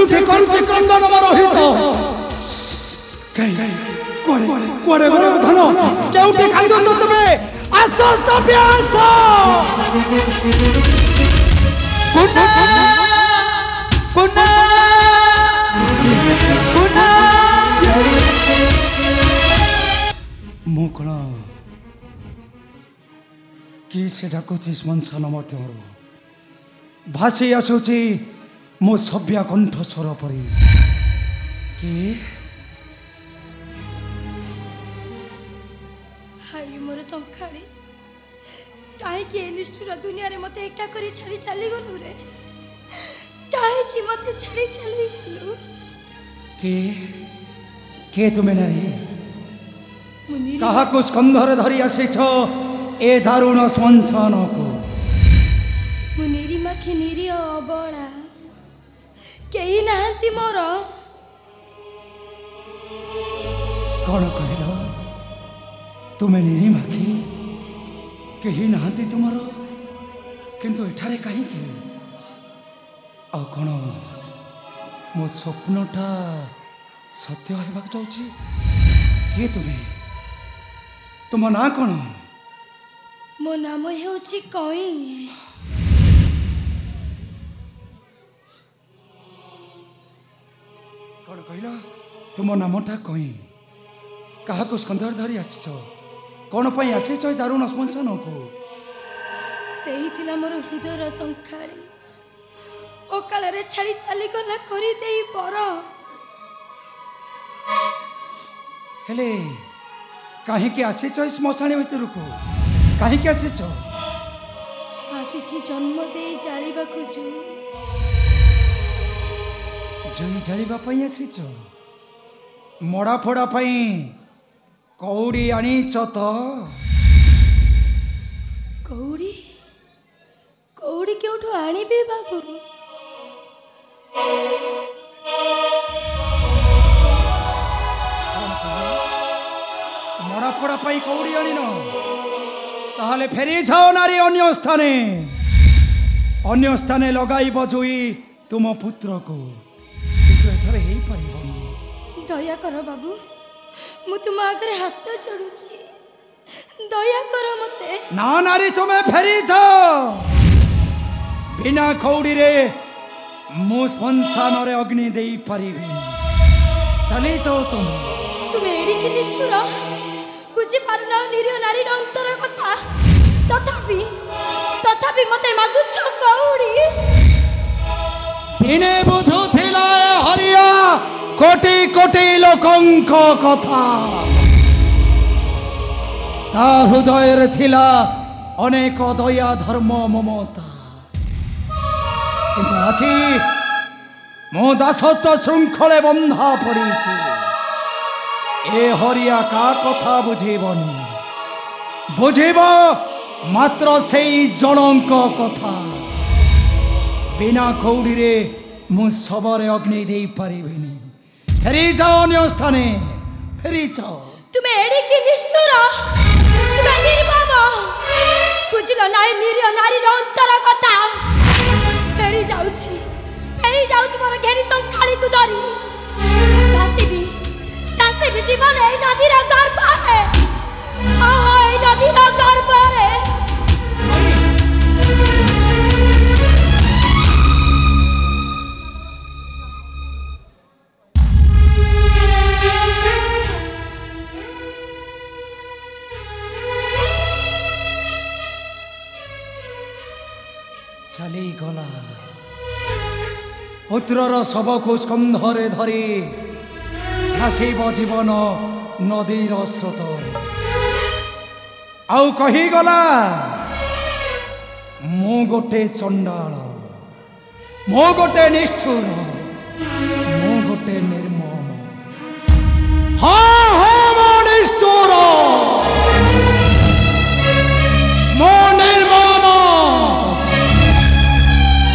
केउठे करूचे क्रंदन रहित कुआडे घर धन केउठे कांदुच तुमे आस सभ्यास पुना पुना पुना मु कण कि से डाकुची श्मशान मध्यरु भासी आसुची मो सभ्या कंठ स्वर परी कि हाय मोर संखाड़ी कहीं निष्ठुर दुनिया रे मते एका करी छाड़ी चली गलु रे कहीं मते छाड़ी चली गलु के तुमे नारी कहा को स्कंधर धरी आसीछ ए दारुण श्मशान को मुनिरी माखी निरी अबला केही नाहंती मोर कौन कहल तुमे निरी माखी कहीं नाहंती तुमर किंतु एठारे कहीं आ कौन मो स्वप्नटा सत्य होगा चाहूँ किए तुम्हें तुम ना कौन मो नाम हेउची कई कौन कहल तुम नामटा कई क्या स्कंधर धरी आस कौन पर आसीच दारुण श्मशान को सेही थिला मोर हृदयर संखाड़ी ओ काल रे छाड़ी चली गला करी देई बर हेले कहीं के आसीच श्मशान भीतर को कहीं के आसीच आसीछि जन्म दे जालिबा खुजु जुई जालिबा पई आसीच मड़ा फोड़ा पई कौड़ी आनीच तो कौड़ी कौड़ी केउठु आनिबे बाबू मड़ा फोड़ा पई कौड़ी आनिन ताहले फेरी जाओ नारी अन्य स्थाने लगाई बजुई तुम पुत्र को एठारे हेई परिबनी दया कर बाबू मु तुम आगे हाथ जोड़ुची दया कर मते ना नारी तुम्हें फेरी जाओ बिना कौड़ी रे मु श्मशान रे अग्नि देई परिबी चली जाओ तुम एडी कि निष्ठुर बुझी पारना निरीह नारी अंतर कथा तथापि मते मागुछ कौड़ी बिने बुझुथिला हरिया कोटि कोटि लोकंक कथा ता हृदय रे थिला अनेक दया धर्म ममता किंतु आछि मो दासत्व श्रृंखले बंधा पड़ी ए हरिया का कथा बुझेबनी बुझेब मात्र सेई जनक कथा बिना कौड़ी रे मु सबरे अग्नि दे पारिबिनी फेरी जाओ अन्य स्थाने फेरी जाओ तुम्हें एडी की निष्ठुर तुम्हें निर्मम बुझलो नाई निरीह नारी अंतर कथा फेरी जाउची मोर घेरी संखाड़ी को धरी दासी भी जीवन ए नदी रा गर्भ है ए नदी रा गर्भ है चली गला पुत्रर शव को स्कंधरे धरी झासीब जीवन नदीर स्रोत आउ कही गला मु गोटे चंडाल मु गोटे निष्ठुर मु गोटे निर्मम हाँ हाँ मो निष्ठुर मो निर्मम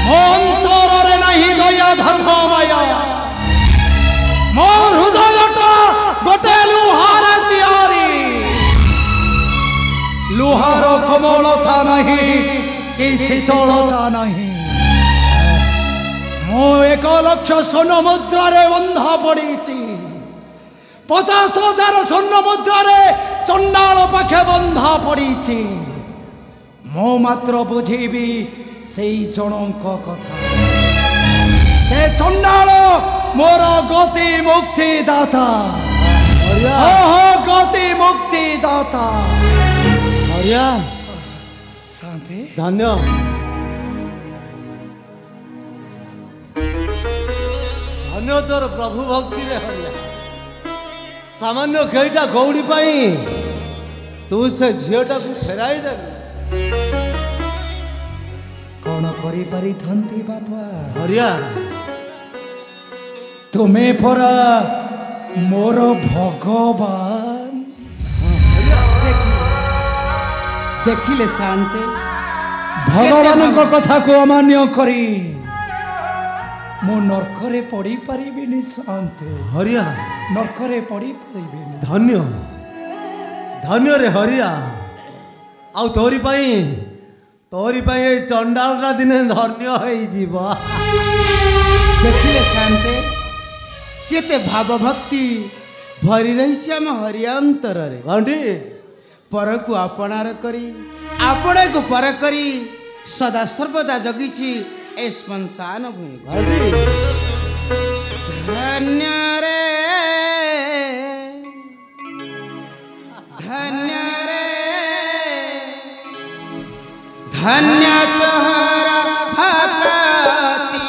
मो अंतर नहीं दया धर्म माया मो हृदयटा गोटे लुहार तैयारी लुहार कोमलता नहीं कि शीतलता नहीं ମୁଁ 1 ଲକ୍ଷ ସ୍ୱର୍ଣ୍ଣ ମୁଦ୍ରାରେ ବନ୍ଧା ପଡ଼ିଛି 50,000 ସ୍ୱର୍ଣ୍ଣ ମୁଦ୍ରାରେ ଚଣ୍ଡାଳ ପାଖେ ବନ୍ଧା ପଡ଼ିଛି ମୁଁ ମାତ୍ର ବୁଝେଇବି ସେଇ ଜଣଙ୍କ କଥା ସେ ଚଣ୍ଡାଳ ମୋର ଗତି ମୁକ୍ତି ଦାତା ଗତି ମୁକ୍ତି ଦାତା ହରିଆ ଶାନ୍ତି ଧନ୍ୟ ଧନ୍ୟ ତୋର ପ୍ରଭୁ ଭକ୍ତିରେ ହରିଆ ସାମାନ୍ୟ କେଇଟା ଗୌଡ଼ି ପାଇଁ ତୁ ସେ ଝିଅଟାକୁ ଫେରାଇ ଦେଲୁ କ'ଣ କରିପାରିଥାନ୍ତି ବାବା ହରିଆ ତୁମେ ପରା ମୋର ଭଗବାନ ଦେଖିଲେ ଶାନ୍ତେ ଭଗବାନଙ୍କ କଥାକୁ ଅମାନ୍ୟ କରି ମୁଁ ନର୍କରେ ପଡ଼ିପାରିବିନି ଶାନ୍ତେ ହରିଆ ନର୍କରେ ପଡ଼ିପାରିବିନି ଧନ୍ୟ ଧନ୍ୟରେ ହରିଆ ଆଉ ତୋରି ପାଇଁ ଏଇ ଚଣ୍ଡାଳଟା ଦିନେ ଧନ୍ୟ ହେଇଯିବ ଦେଖିଲେ ଶାନ୍ତେ କେତେ ଭାବ ଭକ୍ତି ଭରି ରହିଛି ଆମ ହରିଆ ଅନ୍ତରରେ ଘଣ୍ଟି ପରକୁ ଆପଣାର କରି ଆପଣକୁ ପର କରି ସଦା ସର୍ବଦା ଜଗିଛି ଏ ଶ୍ମଶାନ ଭୂମି ଘଣ୍ଟି ଧନ୍ୟରେ ଧନ୍ୟରେ ଧନ୍ୟ ତୋହର ଭକ୍ତି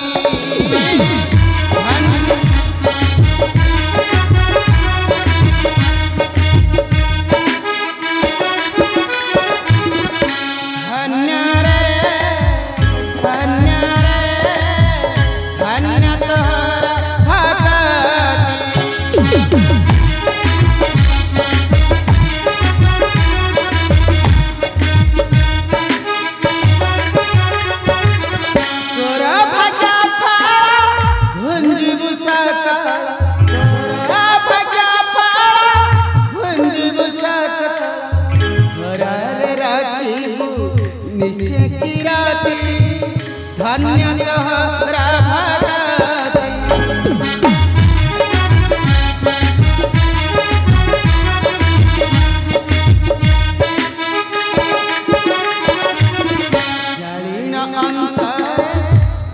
धन्य तोहरा भक्ति ଜାଳିନ ଅନ୍ତର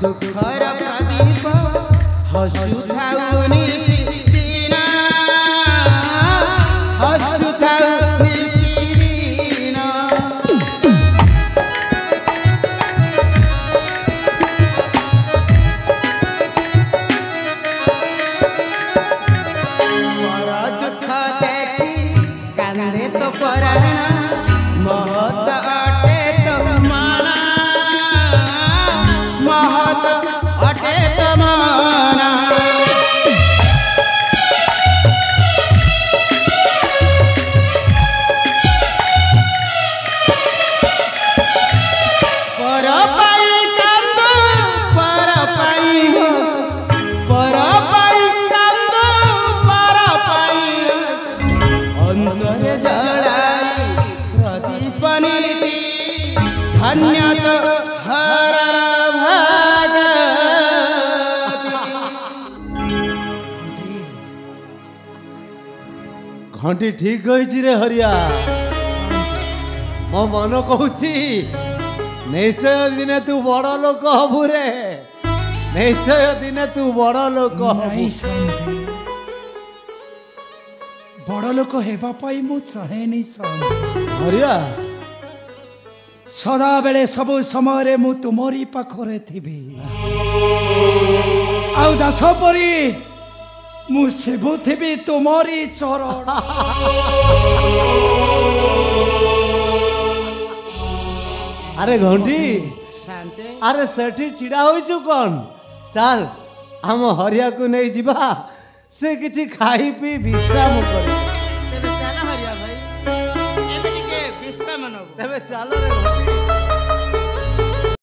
ଦୁଃଖର ପ୍ରଦୀପ ହସୁଥାଉ ନିଶିଦିନ ହସୁଥାଉ ନିଶିଦିନ महत अटे तमाना महत अटे तमाना पर पाई कांद पर पाई पर पाई कांद पर पाई अंतरे जलाई प्रदीपनीति धन्य तोहरा भक्ति घंटी ठीक होइछि रे हरिया मो मन कहूछि निश्चय दिने तू बड़ लोक हबु रे निश्चय दिने तू बड़ लोक ନାଇଁ ଶାନ୍ତି ବଡ଼ ଲୋକ ହେବା ପାଇଁ ମୁଁ ଚାହେଁନି ଶାନ୍ତି हरिया ସଦାବେଳେ ସବୁ ସମୟରେ ମୁଁ ତୁମରି ପାଖରେ ଥିବି ଆଉ ଦାସ ପରି ମୁଁ ସେବୁଥିବି ତୁମରି ଚରଣ अरे घंटी शांते अरे सेठी छिड़ा होइछु कोन चल हम हरिया को नहीं जिबा से किछि खाई पी विश्राम करी तेरे चला हरिया भाई एबे टिके विश्राम नब तेबे चल रे घंटी